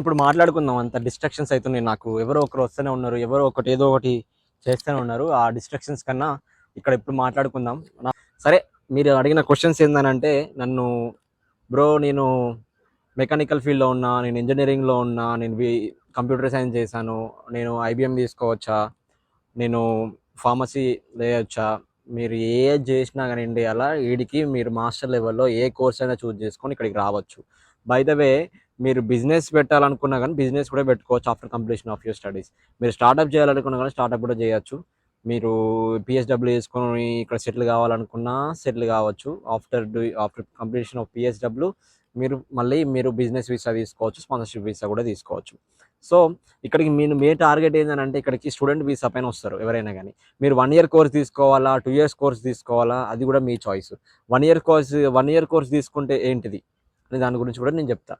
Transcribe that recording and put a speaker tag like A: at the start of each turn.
A: ఇప్పుడు మాట్లాడుకుందాం. అంత డిస్ట్రాక్షన్స్ అవుతున్నాయి నాకు. ఎవరో ఒకరు వస్తూనే ఉన్నారు, ఎవరో ఒకటి ఏదో ఒకటి చేస్తూనే ఉన్నారు. ఆ డిస్ట్రాక్షన్స్ కన్నా ఇక్కడ ఇప్పుడు మాట్లాడుకుందాం. సరే, మీరు అడిగిన క్వశ్చన్స్ ఏందనంటే నన్ను, బ్రో నేను మెకానికల్ ఫీల్డ్లో ఉన్నా, నేను ఇంజనీరింగ్లో ఉన్నా, నేను కంప్యూటర్ సైన్స్ చేశాను, నేను ఐబిఎం తీసుకోవచ్చా, నేను ఫార్మసీ చేయొచ్చా, మీరు ఏది చేసినా కానీ ఇండియాలో వీడికి మీరు మాస్టర్ లెవెల్లో ఏ కోర్స్ అయినా చూస్ చేసుకొని ఇక్కడికి రావచ్చు. బై ద వే, మీరు బిజినెస్ పెట్టాలనుకున్నా కానీ బిజినెస్ కూడా పెట్టుకోవచ్చు after completion of your studies. మీరు స్టార్ట్అప్ చేయాలనుకున్నా కానీ స్టార్ట్అప్ కూడా చేయొచ్చు. మీరు పిహెచ్డబ్ల్యూ చేసుకొని ఇక్కడ సెటిల్ కావాలనుకున్నా సెటిల్ కావచ్చు. ఆఫ్టర్ కంప్లీషన్ ఆఫ్ పిహెచ్డబ్ల్యూ మీరు బిజినెస్ వీసా తీసుకోవచ్చు, స్పాన్సర్షిప్ వీసా కూడా తీసుకోవచ్చు. సో ఇక్కడికి మీ టార్గెట్ ఏంటంటే ఇక్కడికి స్టూడెంట్ వీసా పైన వస్తారు ఎవరైనా కానీ. మీరు 1 year కోర్స్ తీసుకోవాలా, 2 years కోర్స్ తీసుకోవాలా, అది కూడా మీ చాయిస్. 1 year కోర్స్ తీసుకుంటే ఏంటిది అని దాని గురించి కూడా నేను చెప్తా.